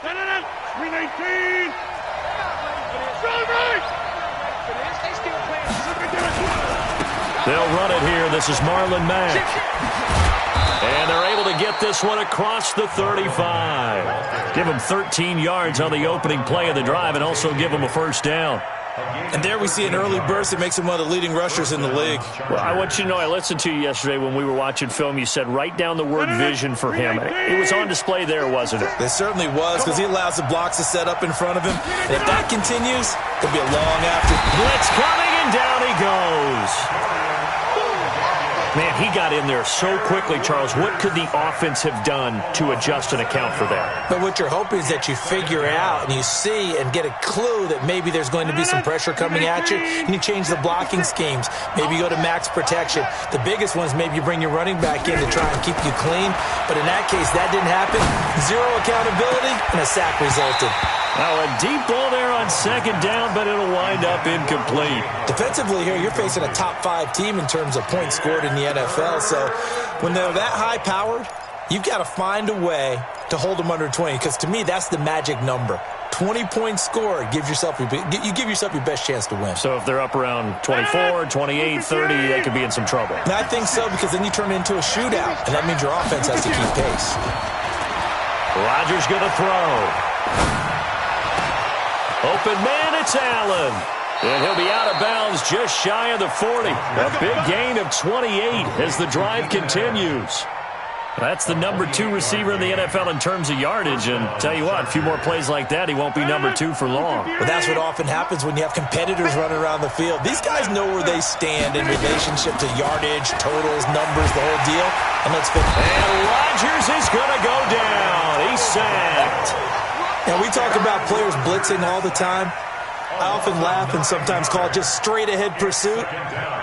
319. They'll run it here. This is Marlon Mack. And they're able to get this one across the 35. Give them 13 yards on the opening play of the drive and also give them a first down. And there we see an early burst that makes him one of the leading rushers in the league. Well, I want you to know, I listened to you yesterday when we were watching film. You said write down the word vision for him. It was on display there, wasn't it? It certainly was, because he allows the blocks to set up in front of him. And if that continues, it'll be a long after. Blitz coming, and down he goes. Man, he got in there so quickly, Charles. What could the offense have done to adjust and account for that? But what you're hoping is that you figure out and you see and get a clue that maybe there's going to be some pressure coming at you, and you change the blocking schemes. Maybe you go to max protection. The biggest one is maybe you bring your running back in to try and keep you clean. But in that case, that didn't happen. Zero accountability, and a sack resulted. Now a deep ball there on second down, but it'll wind up incomplete. Defensively here, you're facing a top-5 team in terms of points scored in the NFL. So when they're that high-powered, you've got to find a way to hold them under 20, because to me, that's the magic number. 20 points scored, you give yourself your best chance to win. So if they're up around 24, 28, 30, they could be in some trouble. And I think so, because then you turn it into a shootout, and that means your offense has to keep pace. Rodgers going to throw. Open man, it's Allen. And he'll be out of bounds just shy of the 40. A big gain of 28 as the drive continues. That's the number 2 receiver in the NFL in terms of yardage. And tell you what, a few more plays like that, he won't be number 2 for long. Well, that's what often happens when you have competitors running around the field. These guys know where they stand in relationship to yardage, totals, numbers, the whole deal. And let's finish. And Rodgers is going to go down. He's sacked. Now, we talk about players blitzing all the time. I often laugh and sometimes call it just straight-ahead pursuit.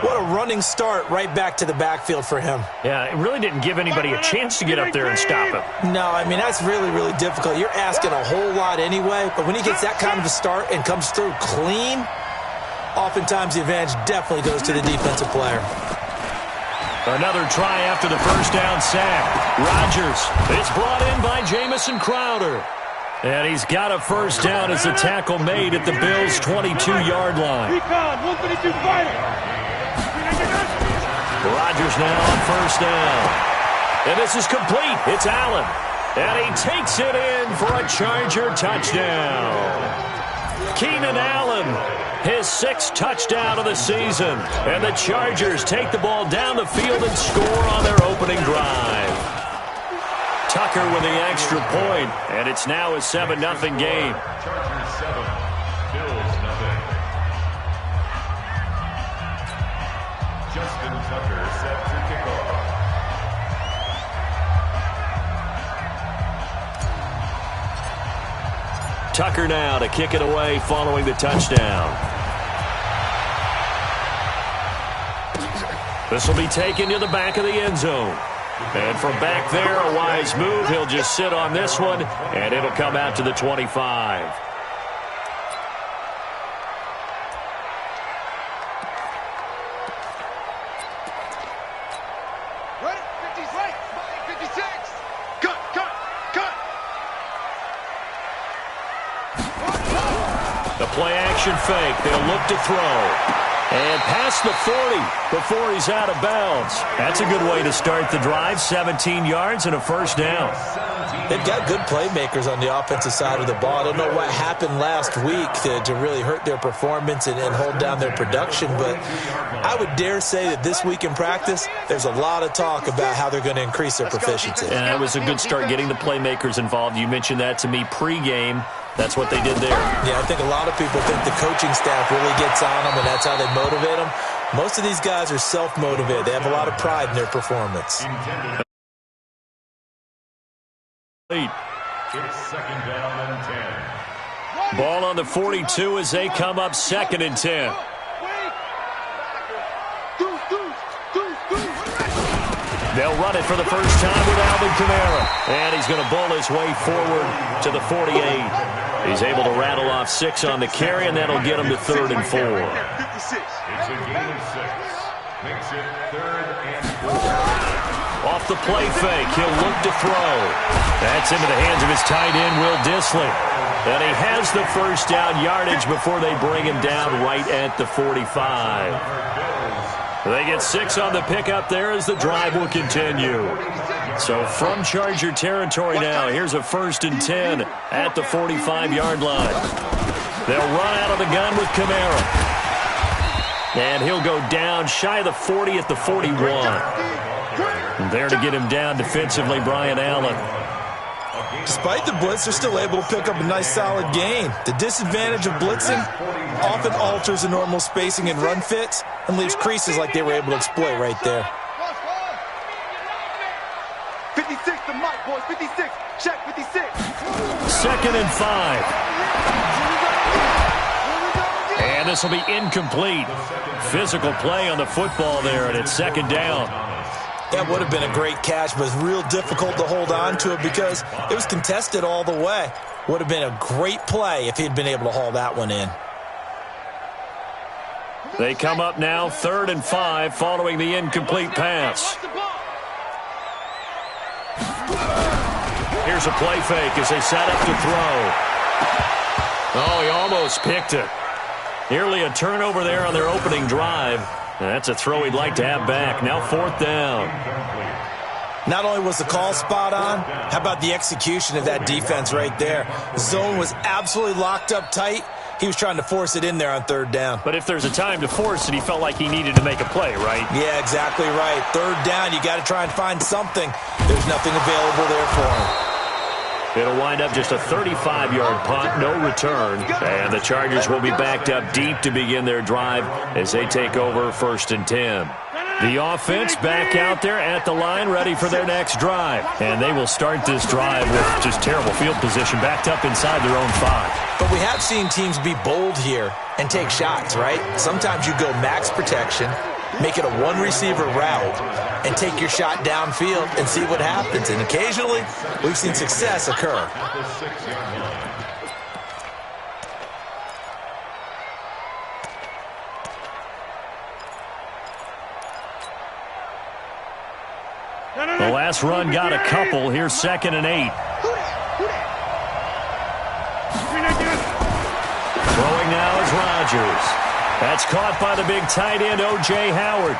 What a running start right back to the backfield for him. Yeah, it really didn't give anybody a chance to get up there and stop him. No, I mean, that's really, really difficult. You're asking a whole lot anyway, but when he gets that kind of a start and comes through clean, oftentimes the advantage definitely goes to the defensive player. Another try after the first down sack. Rodgers is brought in by Jamison Crowder. And he's got a first down as the tackle made at the Bills' 22-yard line. Rodgers now on first down. And this is complete. It's Allen. And he takes it in for a Charger touchdown. Keenan Allen, his 6th touchdown of the season. And the Chargers take the ball down the field and score on their opening drive. Tucker with the extra point, and it's now a 7-0 game. Chargers 7, Bills 0. Justin Tucker set to kick off. Tucker now to kick it away following the touchdown. This will be taken to the back of the end zone. And from back there, a wise move. He'll just sit on this one, and it'll come out to the 25. Ready? 56. Cut. The play action fake. They'll look to throw. And past the 40 before he's out of bounds. That's a good way to start the drive. 17 yards and a first down. They've got good playmakers on the offensive side of the ball. I don't know what happened last week to really hurt their performance and hold down their production, but I would dare say that this week in practice, there's a lot of talk about how they're going to increase their proficiency. And that was a good start getting the playmakers involved. You mentioned that to me pregame. That's what they did there. Yeah, I think a lot of people think the coaching staff really gets on them, and that's how they motivate them. Most of these guys are self-motivated. They have a lot of pride in their performance. It's 2nd down and 10. Ball on the 42 as they come up 2nd and 10. They'll run it for the first time with Alvin Kamara. And he's going to bowl his way forward to the 48. He's able to rattle off 6 on the carry, and that'll get him to 3rd and 4. It's a gain of 6. Makes it 3rd and 4. Off the play fake, he'll look to throw. That's into the hands of his tight end, Will Dissly. And he has the first down yardage before they bring him down right at the 45. They get 6 on the pickup there as the drive will continue. So from Charger territory now, here's a 1st and 10 at the 45-yard line. They'll run out of the gun with Kamara. And he'll go down shy of the 40 at the 41. And there to get him down defensively, Brian Allen. Despite the blitz, they're still able to pick up a nice solid gain. The disadvantage of blitzing often alters the normal spacing and run fits and leaves creases like they were able to exploit right there. 56 to Mike, boys. 56. Check 56. 2nd and 5. And this will be incomplete. Physical play on the football there, and it's 2nd down. That would have been a great catch, but it's real difficult to hold on to it because it was contested all the way. Would have been a great play if he'd been able to haul that one in. They come up now 3rd and 5 following the incomplete pass. Here's a play fake as they set up to throw. Oh, he almost picked it. Nearly a turnover there on their opening drive. That's a throw he'd like to have back. Now 4th down. Not only was the call spot on, how about the execution of that defense right there? The zone was absolutely locked up tight. He was trying to force it in there on 3rd down. But if there's a time to force it, he felt like he needed to make a play, right? Yeah, exactly right. 3rd down, you got to try and find something. There's nothing available there for him. It'll wind up just a 35-yard punt, no return. And the Chargers will be backed up deep to begin their drive as they take over 1st and 10. The offense back out there at the line, ready for their next drive. And they will start this drive with just terrible field position, backed up inside their own 5. But we have seen teams be bold here and take shots, right? Sometimes you go max protection, make it a one-receiver route, and take your shot downfield and see what happens. And occasionally, we've seen success occur. The last run got a couple. Here's 2nd and 8. Throwing now is Rodgers. That's caught by the big tight end, O.J. Howard.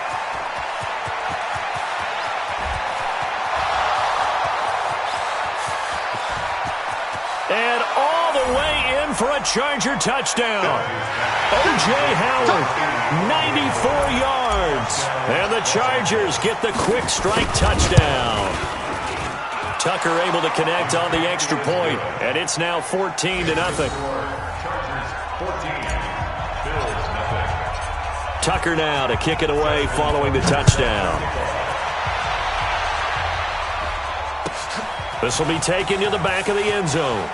And all the way in for a Charger touchdown. O.J. Howard, 94 yards. And the Chargers get the quick strike touchdown. Tucker able to connect on the extra point, and it's now 14-0. Tucker now to kick it away following the touchdown. This will be taken to the back of the end zone.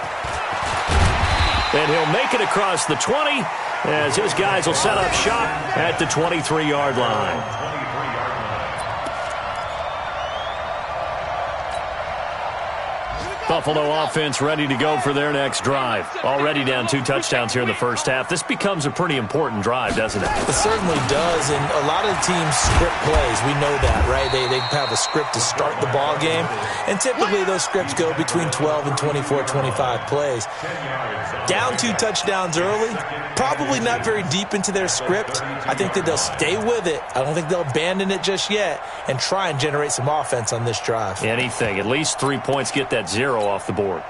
And he'll make it across the 20 as his guys will set up shop at the 23-yard line. Buffalo offense ready to go for their next drive. Already down 2 touchdowns here in the first half. This becomes a pretty important drive, doesn't it? It certainly does, and a lot of the teams script plays. We know that, right? They have a script to start the ball game, and typically those scripts go between 12 and 24, 25 plays. Down 2 touchdowns early, probably not very deep into their script. I think that they'll stay with it. I don't think they'll abandon it just yet and try and generate some offense on this drive. Anything. At least 3 points, get that 0 off the board.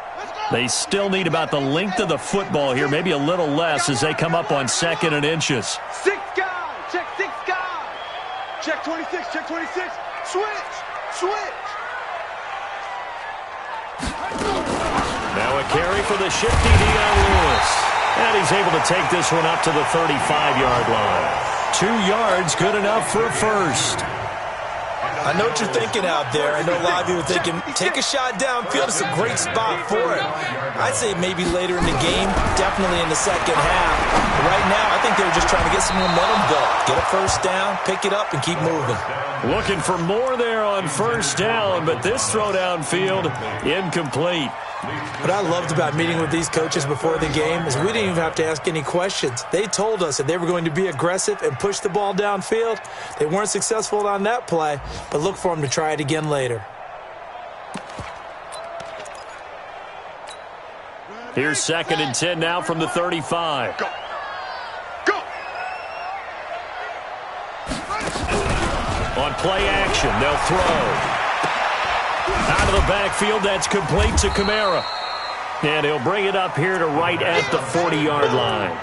They still need about the length of the football here, maybe a little less as they come up on 2nd and inches. 6 guys. Check 6 guys. Check 26. Check 26. Switch. Now a carry for the shifty Dion Lewis. And he's able to take this one up to the 35-yard line. 2 yards, good enough for a first. I know what you're thinking out there. I know a lot of you are thinking, take a shot downfield. It's a great spot for it. I'd say maybe later in the game, definitely in the second half. Right now, I think they were just trying to get some momentum built. Get a first down, pick it up, and keep moving. Looking for more there on first down, but this throw downfield incomplete. What I loved about meeting with these coaches before the game is we didn't even have to ask any questions. They told us that they were going to be aggressive and push the ball downfield. They weren't successful on that play, but look for them to try it again later. Here's 2nd and 10 now from the 35. Go. On play action, they'll throw. Out of the backfield, that's complete to Kamara. And he'll bring it up here to right at the 40-yard line.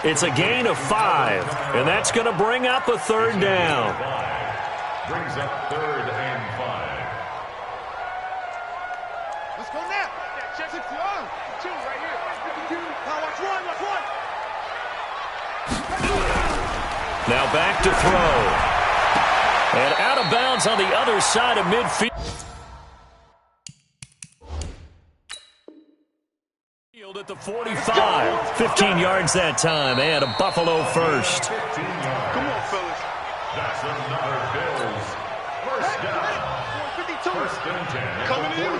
It's a gain of 5, and that's going to bring up a 3rd down. Brings up 3rd and 5. Let's go now. Check 6 1. 2 right here. Now watch one. Now back to throw. And out of bounds on the other side of midfield. At the 45. 15 yards that time, and a Buffalo first. Come on, fellas. That's another Bills. First down. 52. First and 10. Coming to you.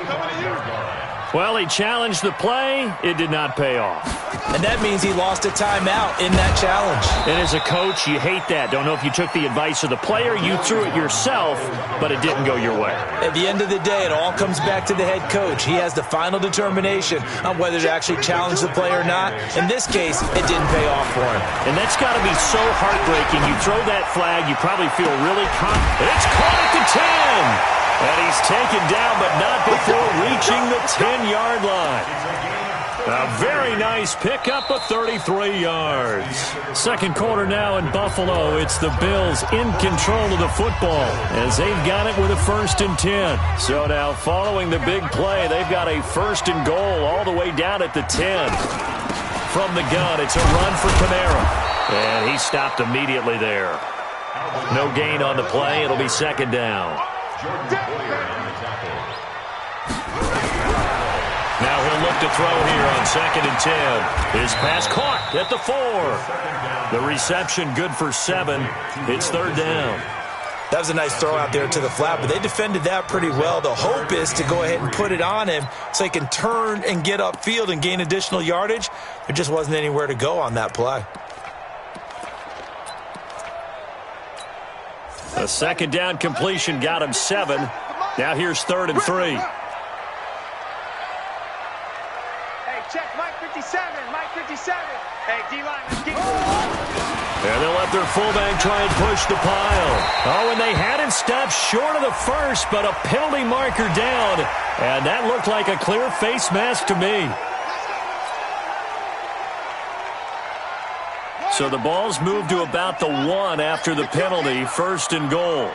Well, he challenged the play. It did not pay off. And that means he lost a timeout in that challenge. And as a coach, you hate that. Don't know if you took the advice of the player, you threw it yourself, but it didn't go your way. At the end of the day, it all comes back to the head coach. He has the final determination on whether to actually challenge the play or not. In this case, it didn't pay off for him. And that's got to be so heartbreaking. You throw that flag, you probably feel really confident. It's caught at the 10. And he's taken down, but not before reaching the 10-yard line. A very nice pickup of 33 yards. Second quarter now in Buffalo. It's the Bills in control of the football as they've got it with a 1st and 10. So now following the big play, they've got a 1st and goal all the way down at the 10. From the gun, it's a run for Kamara. And he stopped immediately there. No gain on the play. It'll be 2nd down. Now he'll look to throw here on 2nd and 10. His pass caught at the 4. The reception good for 7. It's 3rd down. That was a nice throw out there to the flat, but they defended that pretty well. The hope is to go ahead and put it on him so he can turn and get upfield and gain additional yardage. There just wasn't anywhere to go on that play. A 2nd down completion got him 7. Now here's 3rd and 3. Hey, check Mike 57. Mike 57. Hey, D-line, let's get And they'll let their fullback try and push the pile. Oh, and they had him stopped short of the 1st, but a penalty marker down. And that looked like a clear face mask to me. So the ball's moved to about the 1 after the penalty, 1st and goal.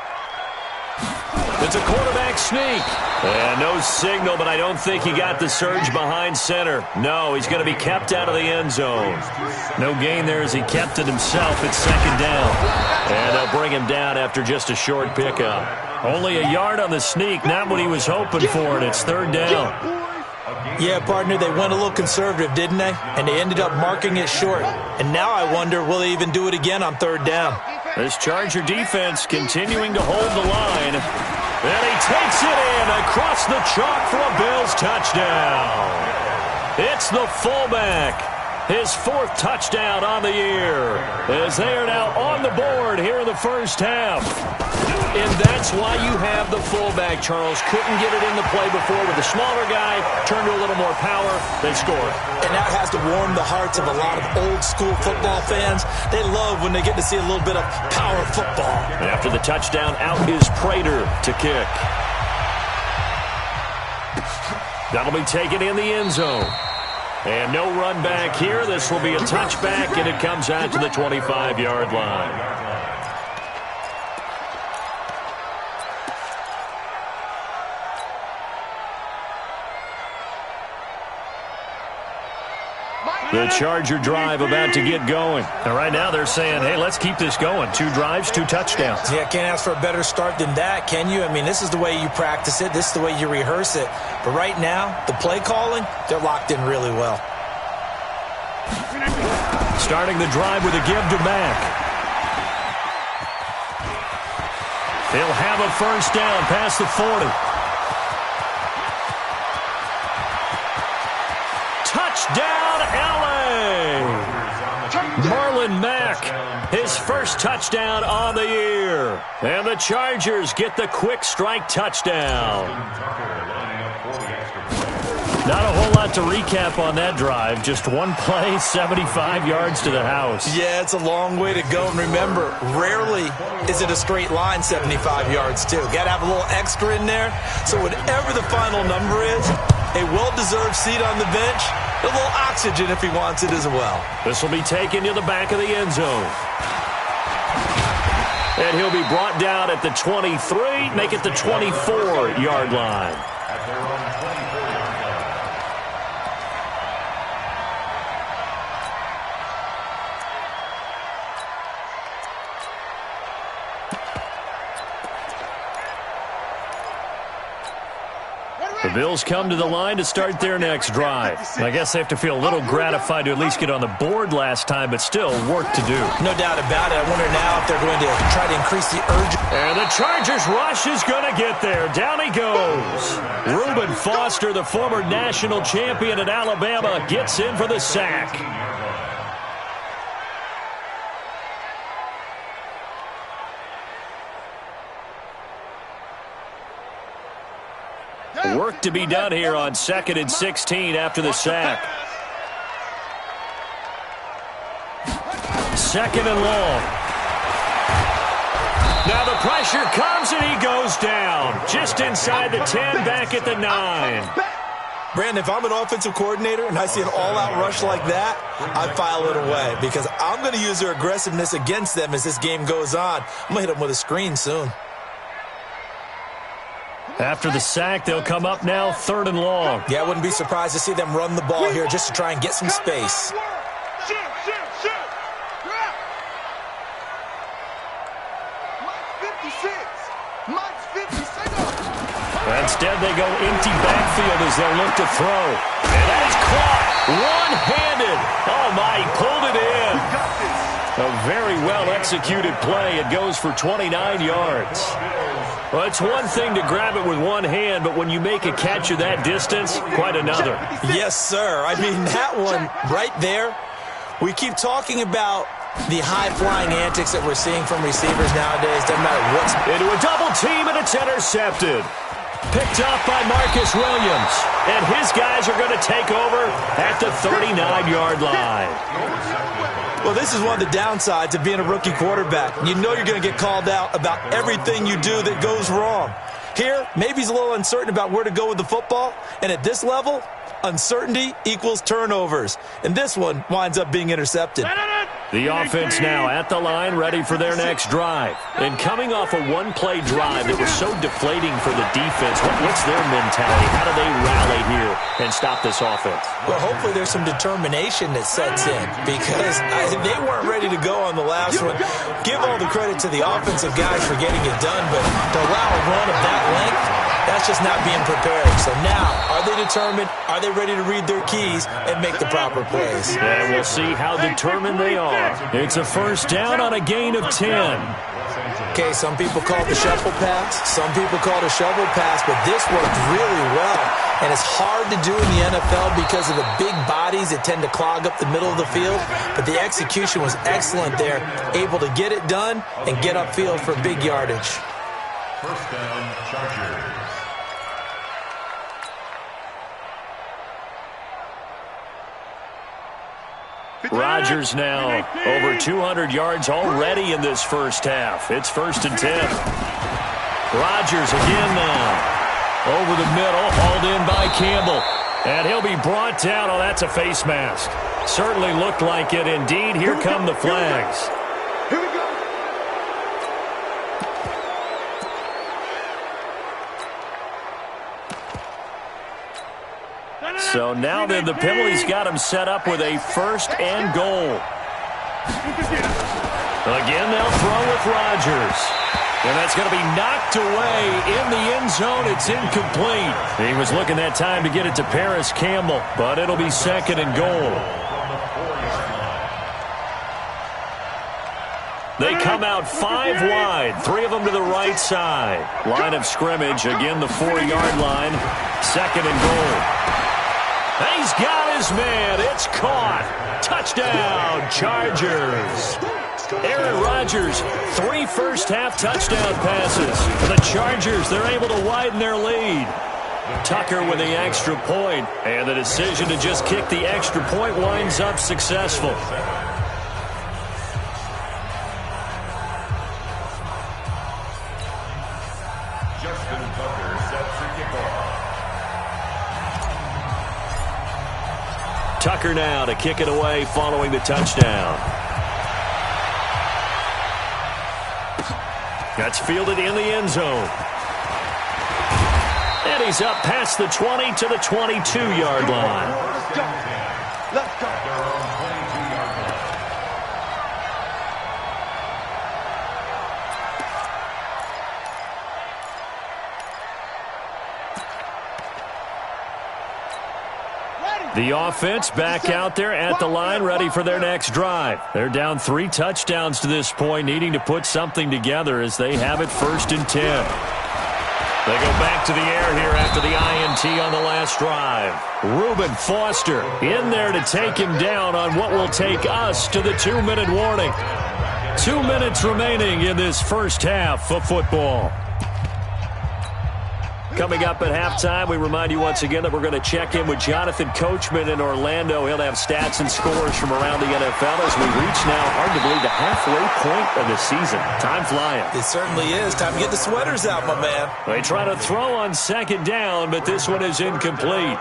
It's a quarterback sneak. And no signal, but I don't think he got the surge behind center. No, he's going to be kept out of the end zone. No gain there as he kept it himself. It's 2nd down. And they'll bring him down after just a short pickup. Only a yard on the sneak, not what he was hoping for, and it's 3rd down. Yeah, partner, they went a little conservative, didn't they? And they ended up marking it short. And now I wonder, will they even do it again on 3rd down? This Charger defense continuing to hold the line. And he takes it in across the chalk for a Bills touchdown. It's the fullback. His 4th touchdown on the year. As they are now on the board here in the first half. And that's why you have the fullback, Charles. Couldn't get it in the play before with the smaller guy. Turned to a little more power. They scored. And that has to warm the hearts of a lot of old-school football fans. They love when they get to see a little bit of power football. After the touchdown, out is Prater to kick. That'll be taken in the end zone. And no run back here. This will be a touchback, and it comes out to the 25-yard line. The Charger drive about to get going. And right now they're saying, hey, let's keep this going. 2 drives, 2 touchdowns. Yeah, can't ask for a better start than that, can you? I mean, this is the way you practice it. This is the way you rehearse it. But right now, the play calling, they're locked in really well. starting the drive with a give to Mack. They'll have a first down past the 40. Touchdown, LA! Marlon Mack, his first touchdown on the year. And the Chargers get the quick strike touchdown. Not a whole lot to recap on that drive. Just one play, 75 yards to the house. Yeah, it's a long way to go. And remember, rarely is it a straight line 75 yards, too. Got to have a little extra in there. So whatever the final number is, a well-deserved seat on the bench, a little oxygen if he wants it as well. This will be taken to the back of the end zone. And he'll be brought down at the 23, make it the 24-yard line. The Bills come to the line to start their next drive. I guess they have to feel a little gratified to at least get on the board last time, but still work to do. No doubt about it. I wonder now if they're going to try to increase the urgency. And the Chargers rush is going to get there. Down he goes. Reuben Foster, the former national champion at Alabama, gets in for the sack. Work to be done here on 2nd and 16 after the sack. 2nd and long. Now the pressure comes and he goes down. Just inside the 10, back at the 9. Brandon, if I'm an offensive coordinator and I see an all-out rush like that, I file it away because I'm going to use their aggressiveness against them as this game goes on. I'm going to hit them with a screen soon. After the sack, they'll come up now 3rd and long. Yeah, I wouldn't be surprised to see them run the ball here just to try and get some space. Instead, they go empty backfield as they'll look to throw. And that is caught one-handed. Oh, my, he pulled it in. A very well-executed play. It goes for 29 yards. Well, it's one thing to grab it with one hand, but when you make a catch of that distance, quite another. Yes, sir. I mean, that one right there, we keep talking about the high-flying antics that we're seeing from receivers nowadays. Doesn't matter what's... Into a double team, and it's intercepted. Picked off by Marcus Williams. And his guys are going to take over at the 39-yard line. Well, this is one of the downsides of being a rookie quarterback. You know you're going to get called out about everything you do that goes wrong. Here, maybe he's a little uncertain about where to go with the football. And at this level, uncertainty equals turnovers. And this one winds up being intercepted. The offense now at the line, ready for their next drive. And coming off a one-play drive that was so deflating for the defense, what's their mentality? How do they rally here and stop this offense? Well, hopefully there's some determination that sets in because they weren't ready to go on the last one. Give all the credit to the offensive guys for getting it done, but to allow a run of that length, that's just not being prepared. So now, are they determined? Are they ready to read their keys and make the proper plays? And we'll see how determined they are. It's a first down on a gain of 10. Okay, some people call it the shuffle pass. Some people call it a shovel pass, but this worked really well. And it's hard to do in the NFL because of the big bodies that tend to clog up the middle of the field. But the execution was excellent there, able to get it done and get upfield for big yardage. First down, Chargers. Rodgers now over 200 yards already in this first half. It's 1st and 10. Rodgers again now. Over the middle, hauled in by Campbell. And he'll be brought down. Oh, that's a face mask. Certainly looked like it. Indeed, here come the flags. Here we go. So now then, the penalty's got him set up with a 1st and goal. Again, they'll throw with Rodgers. And that's going to be knocked away in the end zone. It's incomplete. He was looking that time to get it to Paris Campbell, but it'll be 2nd and goal. They come out 5 wide, 3 of them to the right side. Line of scrimmage, again the 4-yard line. 2nd and goal. He's got his man. It's caught. Touchdown, Chargers. Aaron Rodgers, 3 first-half touchdown passes. For the Chargers, they're able to widen their lead. Tucker with the extra point, and the decision to just kick the extra point winds up successful. Justin Tucker sets the kickoff. Tucker now to kick it away following the touchdown. That's fielded in the end zone. And he's up past the 20 to the 22-yard line. Let's go. Let's go. The offense back out there at the line, ready for their next drive. They're down 3 touchdowns to this point, needing to put something together as they have it 1st and 10. They go back to the air here after the INT on the last drive. Reuben Foster in there to take him down on what will take us to the 2-minute warning. 2 minutes remaining in this first half of football. Coming up at halftime, we remind you once again that we're going to check in with Jonathan Coachman in Orlando. He'll have stats and scores from around the NFL as we reach now, hard to believe, the halfway point of the season. Time flying. It certainly is. Time to get the sweaters out, my man. They try to throw on 2nd down, but this one is incomplete.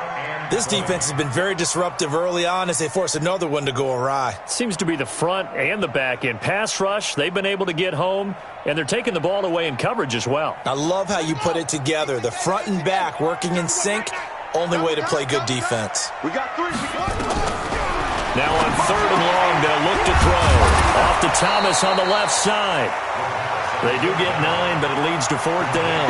This defense has been very disruptive early on as they force another one to go awry. Seems to be the front and the back end. Pass rush, they've been able to get home, and they're taking the ball away in coverage as well. I love how you put it together. The front and back working in sync, only way to play good defense. We got 3. Now on 3rd and long, they'll look to throw. Off to Thomas on the left side. They do get 9, but it leads to 4th down.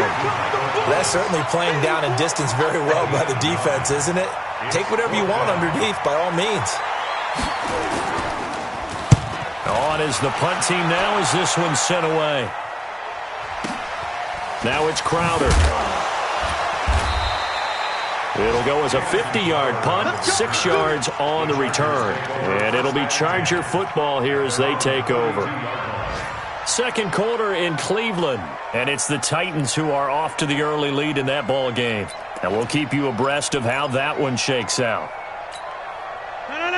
That's certainly playing down and distance very well by the defense, isn't it? Take whatever you want underneath, by all means. On is the punt team now as this one's sent away. Now it's Crowder. It'll go as a 50-yard punt, 6 yards on the return. And it'll be Charger football here as they take over. 2nd quarter in Cleveland, and it's the Titans who are off to the early lead in that ball game. And we'll keep you abreast of how that one shakes out.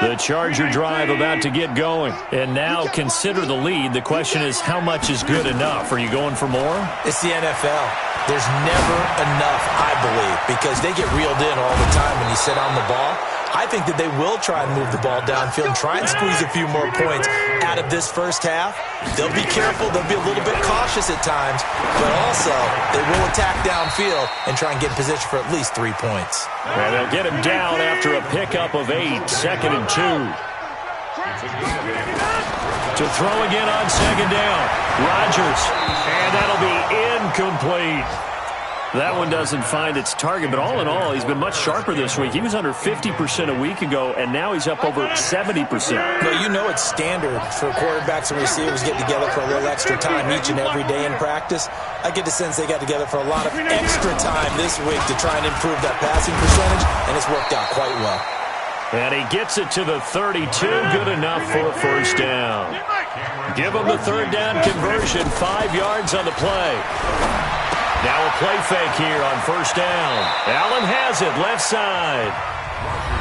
The Charger drive about to get going. And now consider the lead. The question is, how much is good enough? Are you going for more? It's the NFL. There's never enough, I believe, because they get reeled in all the time when you sit on the ball. I think that they will try and move the ball downfield and try and squeeze a few more points out of this first half. They'll be careful. They'll be a little bit cautious at times, but also they will attack downfield and try and get in position for at least 3 points. And they'll get him down after a pickup of 8, 2nd and 2. To throw again on 2nd down. Rodgers, and that'll be incomplete. That one doesn't find its target, but all in all, he's been much sharper this week. He was under 50% a week ago, and now he's up over 70%. Well, you know it's standard for quarterbacks and receivers getting together for a little extra time each and every day in practice. I get the sense they got together for a lot of extra time this week to try and improve that passing percentage, and it's worked out quite well. And he gets it to the 32, good enough for a 1st down. Give him the 3rd down conversion, 5 yards on the play. Now a play fake here on 1st down. Allen has it, left side.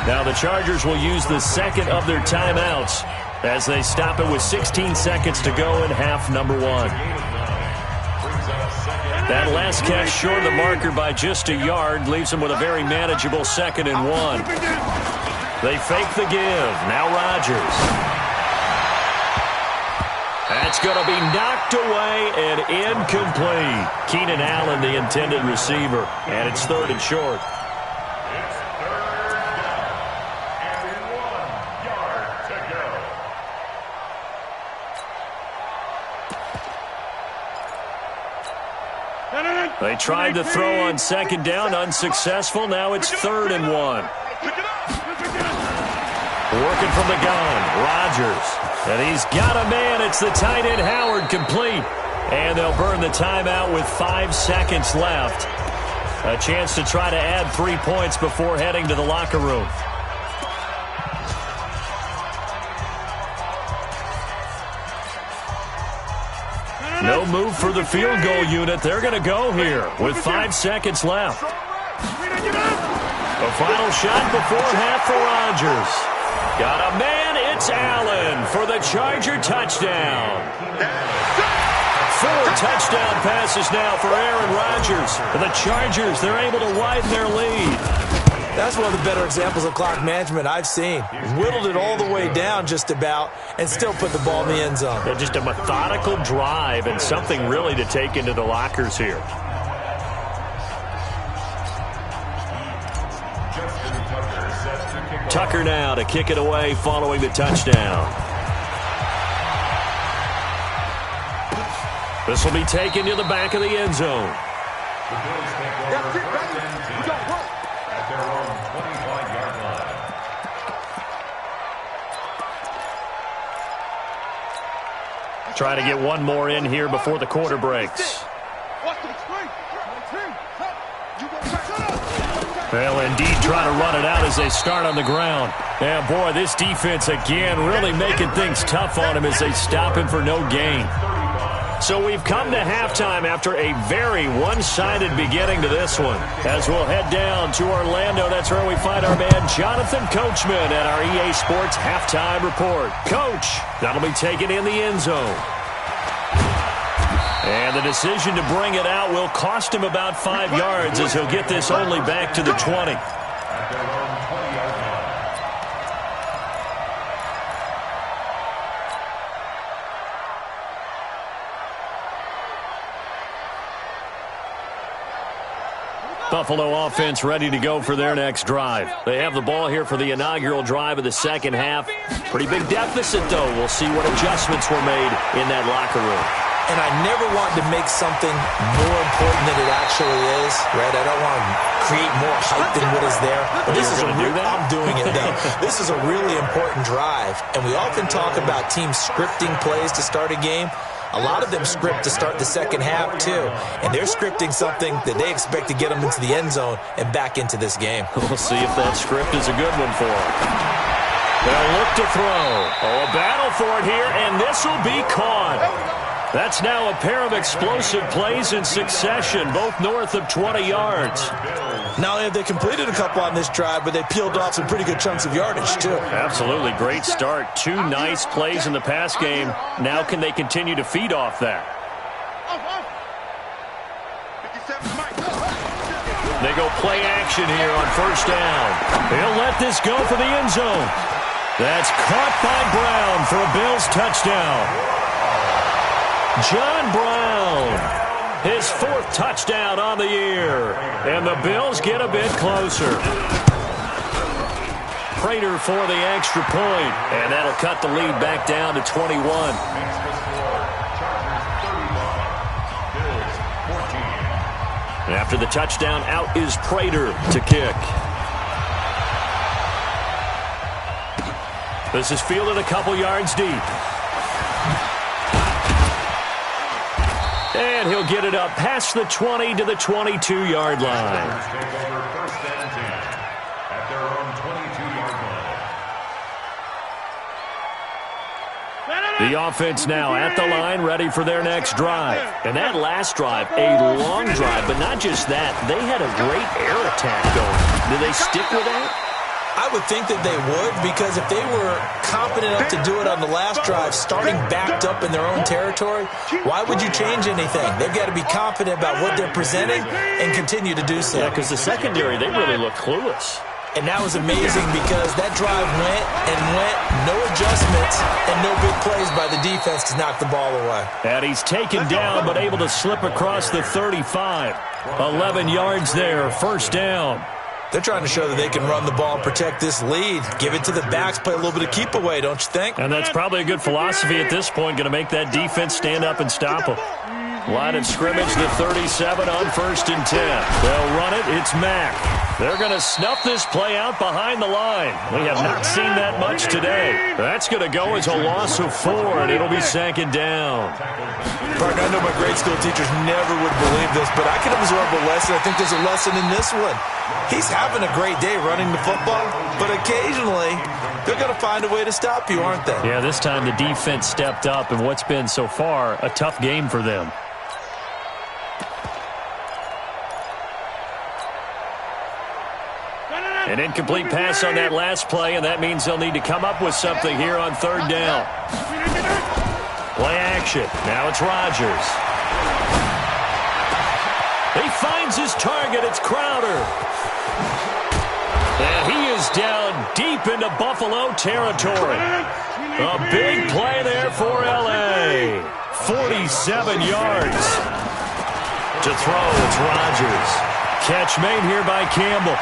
Now the Chargers will use the 2nd of their timeouts as they stop it with 16 seconds to go in half number 1. That last catch short of the marker by just a yard leaves them with a very manageable 2nd and 1. They fake the give. Now Rodgers. That's going to be knocked away and incomplete. Keenan Allen, the intended receiver. And it's 3rd and short. It's 3rd down and 1 yard to go. They tried to throw on 2nd down, unsuccessful. Now it's 3rd and 1. Working from the gun, Rodgers. And he's got a man. It's the tight end, Howard, complete. And they'll burn the timeout with 5 seconds left. A chance to try to add 3 points before heading to the locker room. No move for the field goal unit. They're going to go here with 5 seconds left. A final shot before half for Rodgers. Got a man. It's Allen for the Charger touchdown. 4 touchdown passes now for Aaron Rodgers. And the Chargers, they're able to widen their lead. That's one of the better examples of clock management I've seen. Whittled it all the way down just about and still put the ball in the end zone. Yeah, just a methodical drive and something really to take into the lockers here. Tucker now to kick it away following the touchdown. This will be taken to the back of the end zone. That's it, baby. We got work. At their own 25-yard line. Try to get one more in here before the quarter breaks. They'll indeed try to run it out as they start on the ground. And boy, this defense again really making things tough on him as they stop him for no gain. So we've come to halftime after a very one-sided beginning to this one. As we'll head down to Orlando, that's where we find our man Jonathan Coachman at our EA Sports Halftime Report. Coach, that'll be taken in the end zone. And the decision to bring it out will cost him about 5 yards as he'll get this only back to the 20. Buffalo offense ready to go for their next drive. They have the ball here for the inaugural drive of the second half. Pretty big deficit, though. We'll see what adjustments were made in that locker room. And I never want to make something more important than it actually is, right? I don't want to create more hype than what is there. But this is I'm doing it, though. This is a really important drive. And we often talk about teams scripting plays to start a game. A lot of them script to start the second half, too. And they're scripting something that they expect to get them into the end zone and back into this game. We'll see if that script is a good one for them. They'll look to throw. Oh, a battle for it here, and this will be caught. That's now a pair of explosive plays in succession, both north of 20 yards. Not only have they completed a couple on this drive, but they peeled off some pretty good chunks of yardage, too. Absolutely. Great start. 2 nice plays in the pass game. Now can they continue to feed off that? They go play action here on first down. He'll let this go for the end zone. That's caught by Brown for a Bills touchdown. John Brown, his 4th touchdown on the year. And the Bills get a bit closer. Prater for the extra point. And that'll cut the lead back down to 21. And after the touchdown, out is Prater to kick. This is fielded a couple yards deep. And he'll get it up past the 20 to the 22-yard line. The offense now at the line, ready for their next drive. And that last drive, a long drive, but not just that. They had a great air attack going. Do they stick with that? I would think that they would, because if they were competent enough to do it on the last drive, starting backed up in their own territory, why would you change anything? They've got to be confident about what they're presenting and continue to do so. Yeah, because the secondary, they really look clueless. And that was amazing because that drive went and went, no adjustments, and no big plays by the defense to knock the ball away. And he's taken down but able to slip across the 35. 11 yards there, first down. They're trying to show that they can run the ball and protect this lead. Give it to the backs, play a little bit of keep away, don't you think? And that's probably a good philosophy at this point, going to make that defense stand up and stop them. Line of scrimmage, the 37 on 1st and 10. They'll run it. It's Mack. They're going to snuff this play out behind the line. We have not seen that much today. That's going to go as a loss of 4, and it'll be 2nd down. Partner, I know my grade school teachers never would believe this, but I can absorb a lesson. I think there's a lesson in this one. He's having a great day running the football, but occasionally they're going to find a way to stop you, aren't they? Yeah, this time the defense stepped up in what's been so far a tough game for them. An incomplete pass on that last play, and that means they'll need to come up with something here on 3rd down. Play action. Now it's Rodgers. He finds his target. It's Crowder. And he is down deep into Buffalo territory. A big play there for L.A. 47 yards. To throw, it's Rodgers. Catch made here by Campbell.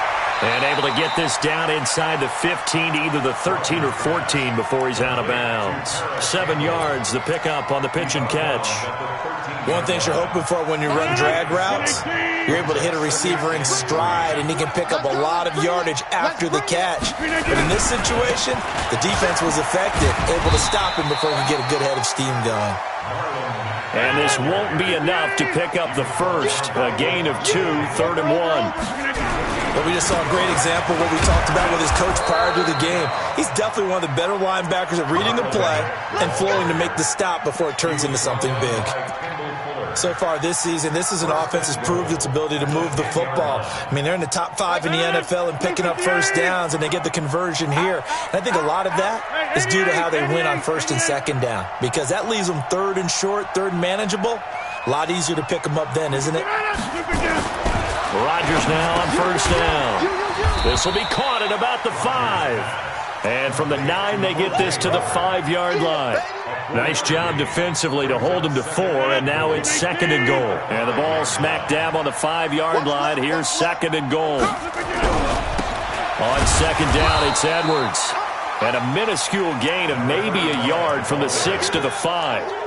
And able to get this down inside the 15 to either the 13 or 14 before he's out of bounds. 7 yards, the pickup on the pitch and catch. One thing you're hoping for when you run drag routes, you're able to hit a receiver in stride, and he can pick up a lot of yardage after the catch. But in this situation, the defense was effective, able to stop him before he could get a good head of steam going. And this won't be enough to pick up the first. A gain of 2, 3rd and 1. But we just saw a great example of what we talked about with his coach prior to the game. He's definitely one of the better linebackers at reading the play and flowing to make the stop before it turns into something big. So far this season, this is an offense that's proved its ability to move the football. I mean, they're in the top 5 in the NFL in picking up first downs, and they get the conversion here. And I think a lot of that is due to how they win on 1st and 2nd down, because that leaves them 3rd and short, 3rd and manageable. A lot easier to pick them up then, isn't it? Rodgers now on 1st down. This will be caught at about the 5. And from the 9, they get this to the 5-yard line. Nice job defensively to hold him to 4, and now it's 2nd and goal. And the ball smack dab on the 5-yard line. Here's 2nd and goal. On 2nd down, it's Edwards. And a minuscule gain of maybe a yard from the 6 to the 5.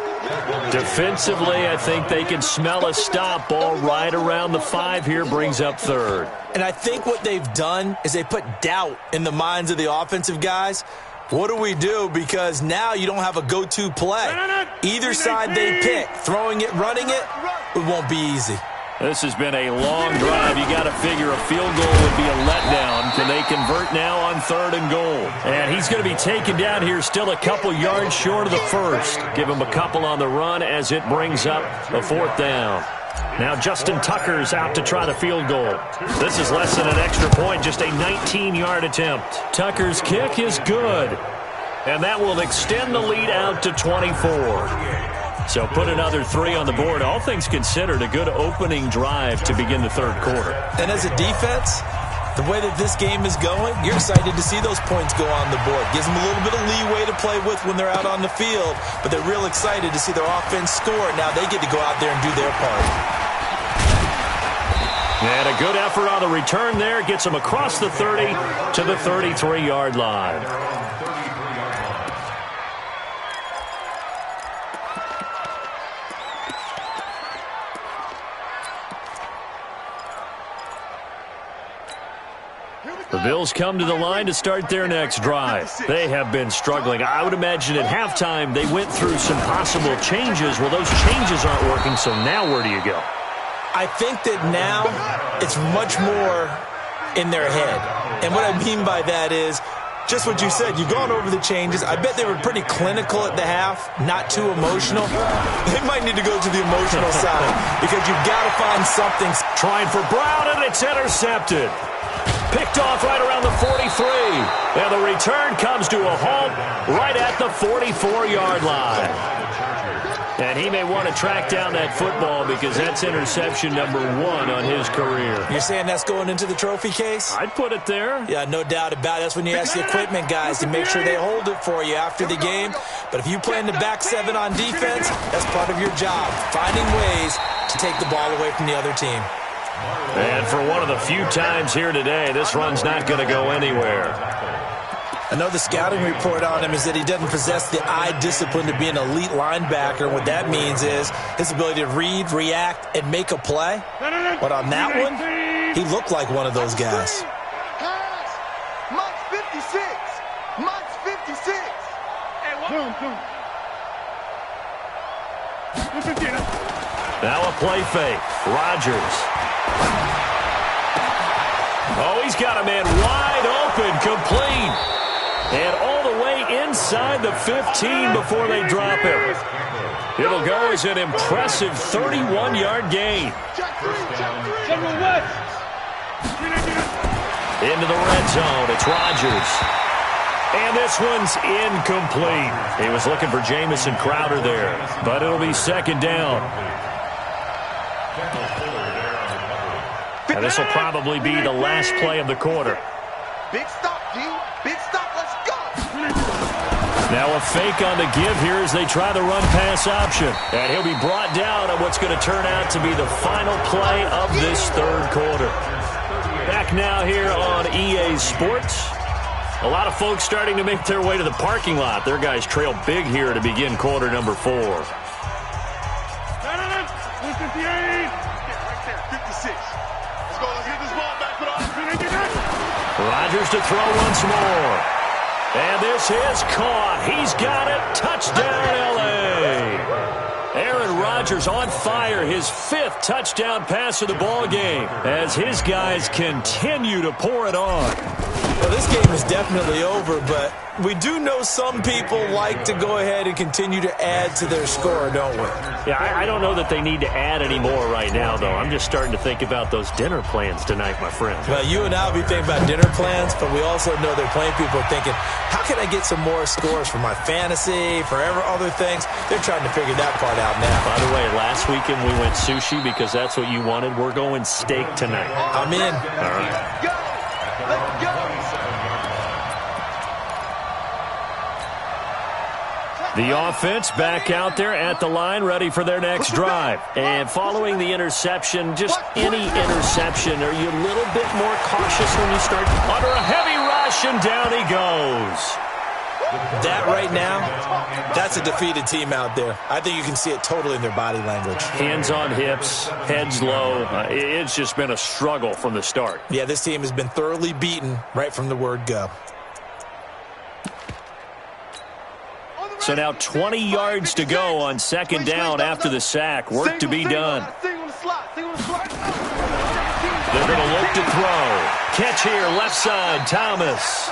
Defensively, I think they can smell a stop. Ball right around the 5 here, brings up 3rd. And I think what they've done is they put doubt in the minds of the offensive guys. What do we do? Because now you don't have a go-to play. Either side they pick, throwing it, running it, it won't be easy. This has been a long drive. You got to figure a field goal would be a letdown. Can they convert now on 3rd and goal? And he's going to be taken down here still a couple yards short of the 1st. Give him a couple on the run as it brings up a 4th down. Now Justin Tucker's out to try the field goal. This is less than an extra point, just a 19-yard attempt. Tucker's kick is good. And that will extend the lead out to 24. So put another 3 on the board. All things considered, a good opening drive to begin the 3rd quarter. And as a defense, the way that this game is going, you're excited to see those points go on the board. Gives them a little bit of leeway to play with when they're out on the field, but they're real excited to see their offense score. Now they get to go out there and do their part. And a good effort on the return there. Gets them across the 30 to the 33-yard line. The Bills come to the line to start their next drive. They have been struggling. I would imagine at halftime they went through some possible changes. Well, those changes aren't working, so now where do you go? I think that now it's much more in their head. And what I mean by that is just what you said. You've gone over the changes. I bet they were pretty clinical at the half, not too emotional. They might need to go to the emotional side because you've got to find something. Trying for Brown, and it's intercepted. Picked off right around the 43. And the return comes to a halt right at the 44-yard line. And he may want to track down that football because that's interception number 1 on his career. You're saying that's going into the trophy case? I'd put it there. Yeah, no doubt about it. That's when you ask the equipment guys to make sure they hold it for you after the game. But if you play in the back 7 on defense, that's part of your job, finding ways to take the ball away from the other team. And for one of the few times here today, this run's not going to go anywhere. I know the scouting report on him is that he doesn't possess the eye discipline to be an elite linebacker. What that means is his ability to read, react, and make a play. But on that one, He looked like one of those guys. Mike's 56. Mike's 56. Now a play fake. Rodgers. Oh, he's got a man wide open, complete. And all the way inside the 15 before they drop him. It'll go as an impressive 31-yard gain. Into the red zone. It's Rodgers. And this one's incomplete. He was looking for Jamison Crowder there, but it'll be second down. And this will probably be the last play of the quarter. Big stop, D. Big stop. Let's go. Now a fake on the give here as they try the run-pass option. And he'll be brought down on what's going to turn out to be the final play of this third quarter. Back now here on EA Sports. A lot of folks starting to make their way to the parking lot. Their guys trail big here to begin quarter number 4. Rodgers to throw once more. And this is caught. He's got it. Touchdown, L.A. Aaron Rodgers on fire. His 5th touchdown pass of the ball game as his guys continue to pour it on. Well, this game is definitely over, but we do know some people like to go ahead and continue to add to their score, don't we? Yeah, I don't know that they need to add any more right now, though. I'm just starting to think about those dinner plans tonight, my friend. Well, you and I will be thinking about dinner plans, but we also know they're playing people are thinking, how can I get some more scores for my fantasy, for other things? They're trying to figure that part out now. By the way, last weekend we went sushi because that's what you wanted. We're going steak tonight. I'm in. All right. Go. Let's go. The offense back out there at the line, ready for their next drive. And following the interception, just any interception, are you a little bit more cautious when you start under a heavy rush, and down he goes. That right now, that's a defeated team out there. I think you can see it totally in their body language. Hands on hips, heads low. It's just been a struggle from the start. Yeah, this team has been thoroughly beaten right from the word go. So now 20 yards to go on second down after the sack. Work to be done. They're going to look to throw. Catch here, left side, Thomas.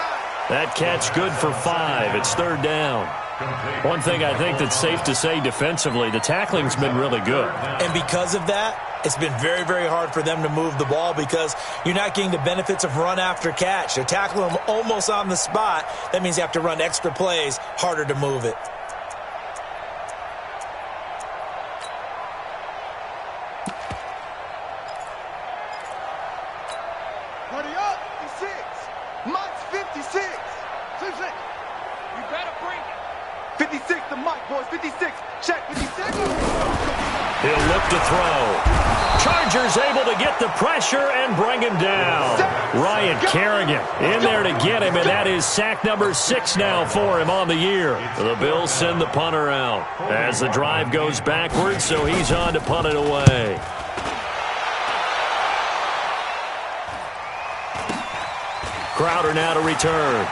That catch good for 5. It's third down. One thing I think that's safe to say defensively, the tackling's been really good. And because of that, it's been very, very hard for them to move the ball because you're not getting the benefits of run after catch. They're tackling them almost on the spot. That means you have to run extra plays, harder to move it. Hurry up. 56. Mike's 56. 56. You better bring it. 56 to Mike, boys. 56. Check 56. He'll look to throw. Chargers able to get the pressure and bring him down. Ryan Kerrigan in there to get him, and that is sack number 6 now for him on the year. The Bills send the punter out as the drive goes backwards, so he's on to punt it away. Crowder now to return.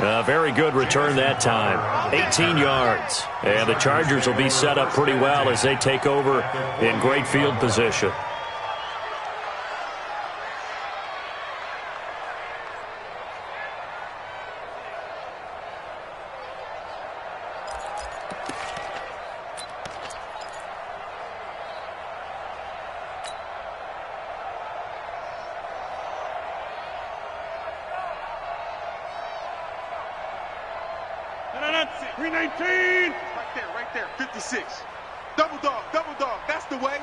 A very good return that time. 18 yards. And the Chargers will be set up pretty well as they take over in great field position. Right there, 56. Double dog, that's the way.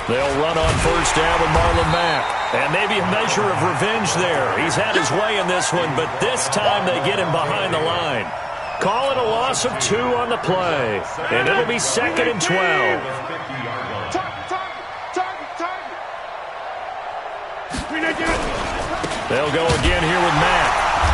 They'll run on first down with Marlon Mack. And maybe a measure of revenge there. He's had his way in this one, but this time they get him behind the line. Call it a loss of 2 on the play. And it'll be 2nd and 12. They'll go again here with Mack.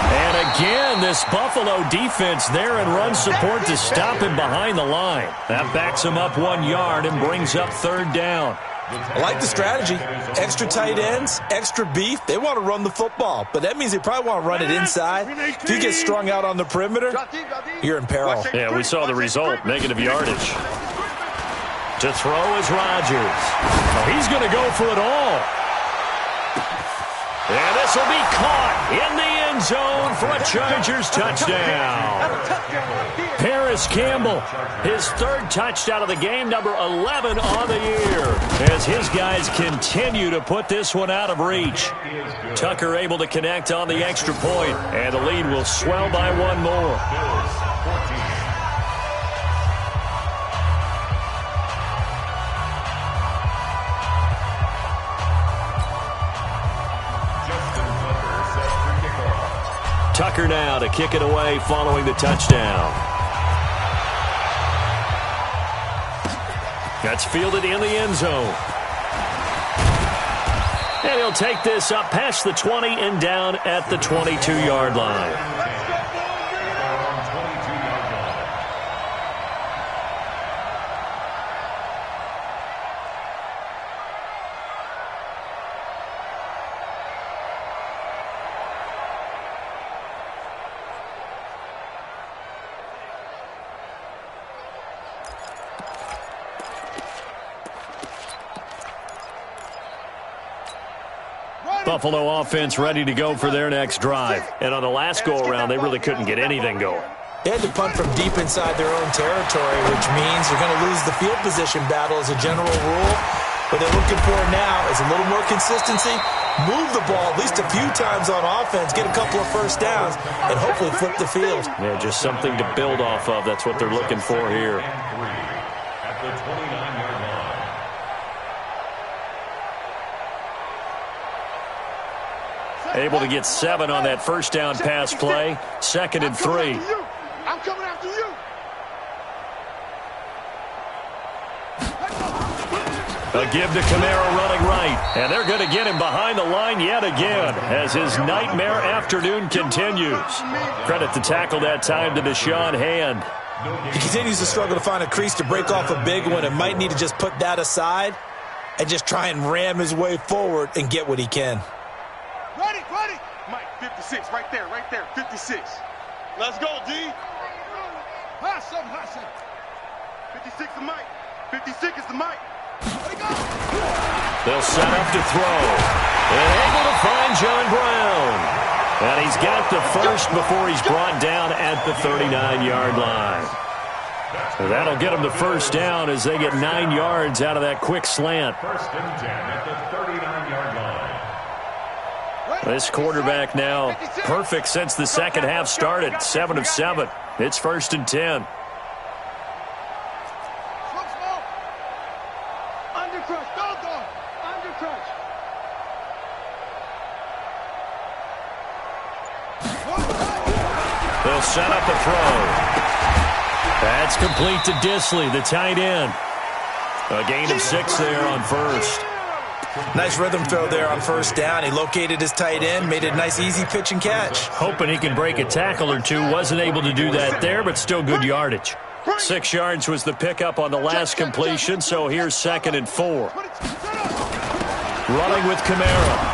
And again, this Buffalo defense there in run support to stop him behind the line. That backs him up 1 yard and brings up third down. I like the strategy. Extra tight ends, extra beef. They want to run the football, but that means they probably want to run it inside. If you get strung out on the perimeter, you're in peril. Yeah, we saw the result, negative yardage. To throw is Rodgers. Oh, he's going to go for it all. And this will be caught in the end zone for a Chargers touchdown. Paris Campbell, his third touchdown of the game, number 11 on the year, as his guys continue to put this one out of reach. Tucker able to connect on the extra point, and the lead will swell by one more. Tucker now to kick it away following the touchdown. That's fielded in the end zone. And he'll take this up past the 20 and down at the 22-yard line. Buffalo offense ready to go for their next drive. And on the last go-around, they really couldn't get anything going. They had to punt from deep inside their own territory, which means they're going to lose the field position battle as a general rule. What they're looking for now is a little more consistency, move the ball at least a few times on offense, get a couple of first downs, and hopefully flip the field. Yeah, just something to build off of. That's what they're looking for here. At the 29-yard line. Able to get 7 on that first down pass play. 2nd and 3. I'm coming after you. A give to Kamara running right. And they're going to get him behind the line yet again as his nightmare afternoon continues. Credit the tackle that time to Deshaun Hand. He continues to struggle to find a crease to break off a big one and might need to just put that aside and just try and ram his way forward and get what he can. Ready. Mike, 56, right there, 56. Let's go, D. Pass him. 56 is Mike. 56 is the Mike. They'll set up to throw. And able to find John Brown. And he's got the first before he's brought down at the 39-yard line. So that'll get him the first down as they get 9 yards out of that quick slant. First and 10 at the 39-yard line. This quarterback now perfect since the second half started. 7 of 7. It's 1st and 10. They'll set up a throw. That's complete to Disley, the tight end. A gain of 6 there on first. Nice rhythm throw there on first down. He located his tight end, made it a nice easy pitch and catch. Hoping he can break a tackle or two. Wasn't able to do that there, but still good yardage. 6 yards was the pickup on the last completion, so here's 2nd and 4. Running with Kamara.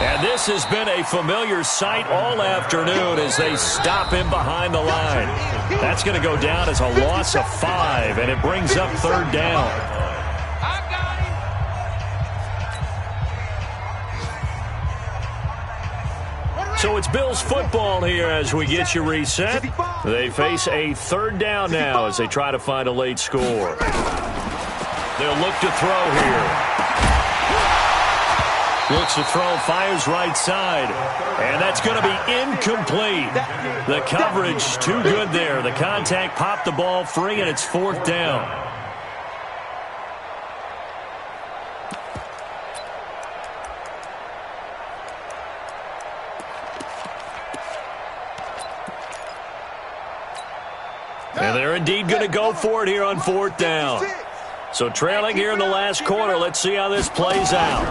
And this has been a familiar sight all afternoon as they stop him behind the line. That's going to go down as a loss of 5, and it brings up 3rd down. So it's Bills football here as we get you reset. They face a 3rd down now as they try to find a late score. They'll look to throw here. Looks to throw, fires right side. And that's going to be incomplete. The coverage too good there. The contact popped the ball free, and it's 4th down. And they're indeed going to go for it here on 4th down. So trailing here in the last quarter. Let's see how this plays out.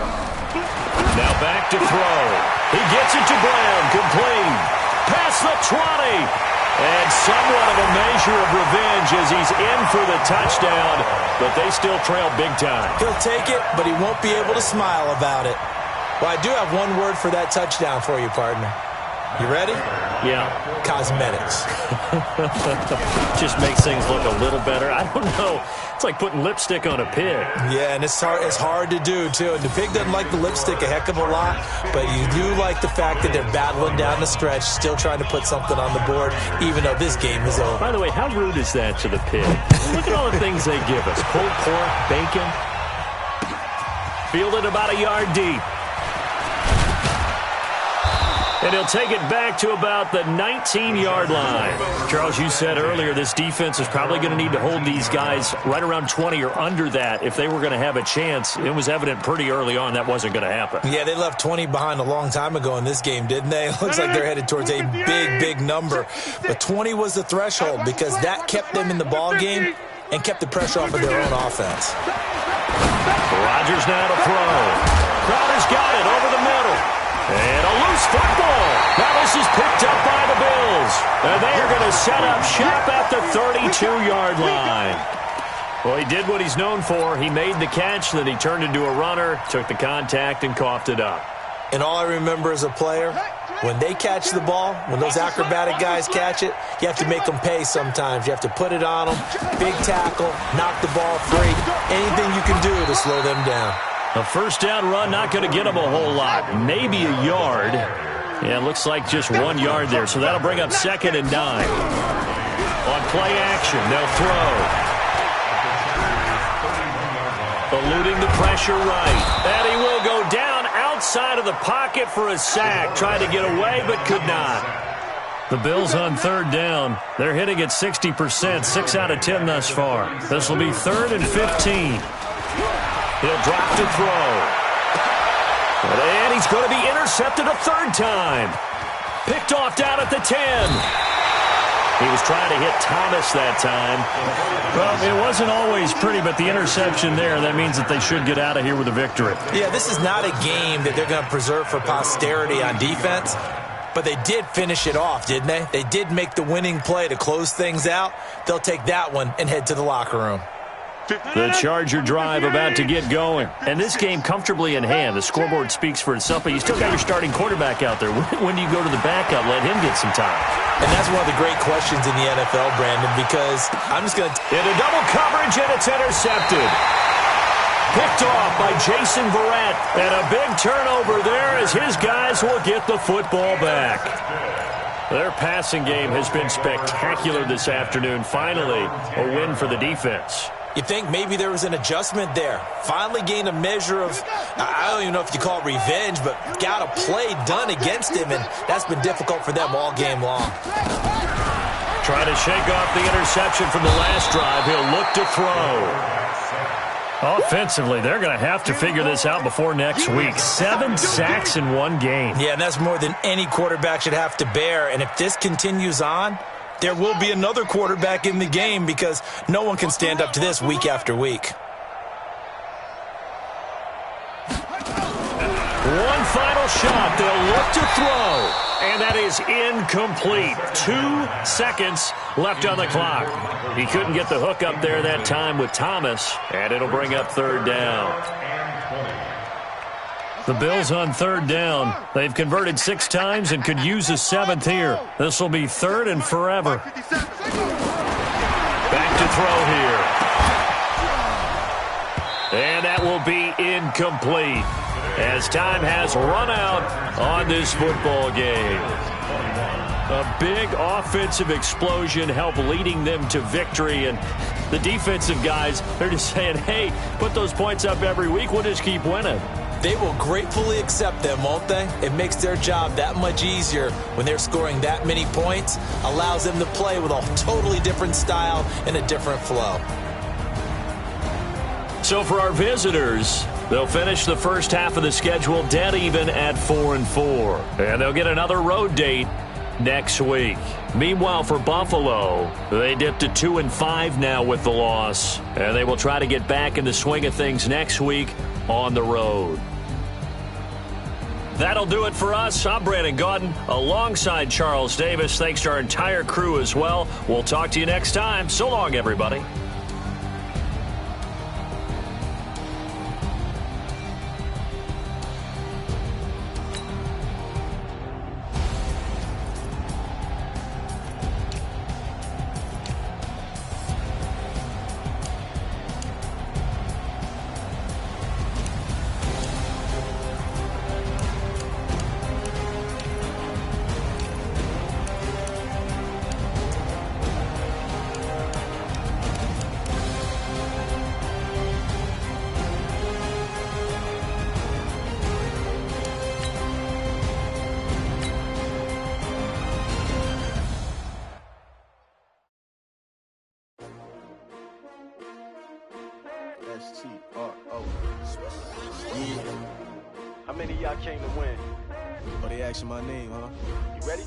Now back to throw. He gets it to Brown, complete. past the 20. And somewhat of a measure of revenge as he's in for the touchdown, but they still trail big time. He'll take it, but he won't be able to smile about it. Well, I do have one word for that touchdown for you, partner. You ready? Yeah. Cosmetics. Just makes things look a little better. I don't know. It's like putting lipstick on a pig. Yeah, and it's hard to do, too. And the pig doesn't like the lipstick a heck of a lot, but you do like the fact that they're battling down the stretch, still trying to put something on the board, even though this game is over. By the way, how rude is that to the pig? Look at all the things they give us. Pulled pork, bacon. Fielded about a yard deep. And he'll take it back to about the 19-yard line. Charles, you said earlier this defense is probably going to need to hold these guys right around 20 or under that if they were going to have a chance. It was evident pretty early on that wasn't going to happen. Yeah, they left 20 behind a long time ago in this game, didn't they? It looks like they're headed towards a big, big number. But 20 was the threshold because that kept them in the ball game and kept the pressure off of their own offense. Rodgers now to throw. Crowder's got it over the middle. And a loose football. Now this is picked up by the Bills. And they are going to set up shop at the 32-yard line. Well, he did what he's known for. He made the catch, then he turned into a runner, took the contact, and coughed it up. And all I remember as a player, when they catch the ball, when those acrobatic guys catch it, you have to make them pay sometimes. You have to put it on them, big tackle, knock the ball free, anything you can do to slow them down. A first down run, not going to get him a whole lot. Maybe a yard. Yeah, it looks like just 1 yard there. So that'll bring up 2nd and 9. On play action, they'll throw. Eluding the pressure right. And he will go down outside of the pocket for a sack. Tried to get away, but could not. The Bills on 3rd down. They're hitting at 60%, 6 out of 10 thus far. This will be 3rd and 15. He'll drop to throw. And he's going to be intercepted a 3rd time. Picked off down at the 10. He was trying to hit Thomas that time. Well, it wasn't always pretty, but the interception there, that means that they should get out of here with a victory. Yeah, this is not a game that they're going to preserve for posterity on defense, but they did finish it off, didn't they? They did make the winning play to close things out. They'll take that one and head to the locker room. The Charger drive about to get going. And this game comfortably in hand. The scoreboard speaks for itself, but you still got your starting quarterback out there. When do you go to the backup? Let him get some time. And that's one of the great questions in the NFL, Brandon, because I'm just going to... Into double coverage, and it's intercepted. Picked off by Jason Verrett. And a big turnover there as his guys will get the football back. Their passing game has been spectacular this afternoon. Finally, a win for the defense. You think maybe there was an adjustment there. Finally gained a measure of, I don't even know if you call it revenge, but got a play done against him, and that's been difficult for them all game long. Trying to shake off the interception from the last drive. He'll look to throw. Offensively, they're going to have to figure this out before next week. 7 sacks in one game. Yeah, and that's more than any quarterback should have to bear, and if this continues on, there will be another quarterback in the game because no one can stand up to this week after week. One final shot. They'll look to throw. And that is incomplete. 2 seconds left on the clock. He couldn't get the hook up there that time with Thomas. And it'll bring up 3rd down. The Bills on 3rd down. They've converted 6 times and could use a 7th here. This will be 3rd and forever. Back to throw here. And that will be incomplete as time has run out on this football game. A big offensive explosion helped leading them to victory, and the defensive guys, they're just saying, hey, put those points up every week. We'll just keep winning. They will gratefully accept them, won't they? It makes their job that much easier when they're scoring that many points, allows them to play with a totally different style and a different flow. So for our visitors, they'll finish the first half of the schedule dead even at 4-4. And they'll get another road date next week. Meanwhile, for Buffalo, they dipped to 2-5 now with the loss. And they will try to get back in the swing of things next week on the road. That'll do it for us. I'm Brandon Gaudin alongside Charles Davis. Thanks to our entire crew as well. We'll talk to you next time. So long, everybody. S-T-R-O. Yeah. How many of y'all came to win? Oh, they asking my name, huh? You ready?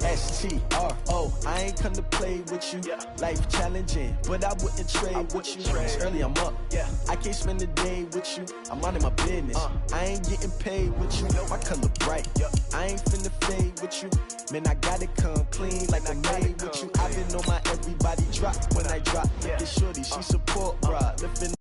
S-T-R-O. I ain't come to play with you. Yeah. Life challenging, but I wouldn't trade with you. It's early, I'm up. Yeah. I can't spend the day with you. I'm minding my business. I ain't getting paid with you. My color bright. I ain't finna fade with you. Man, I gotta come clean like I'm made with you. I've been on my everybody drop when I drop. Look at shorty, she support, bruh. Lifting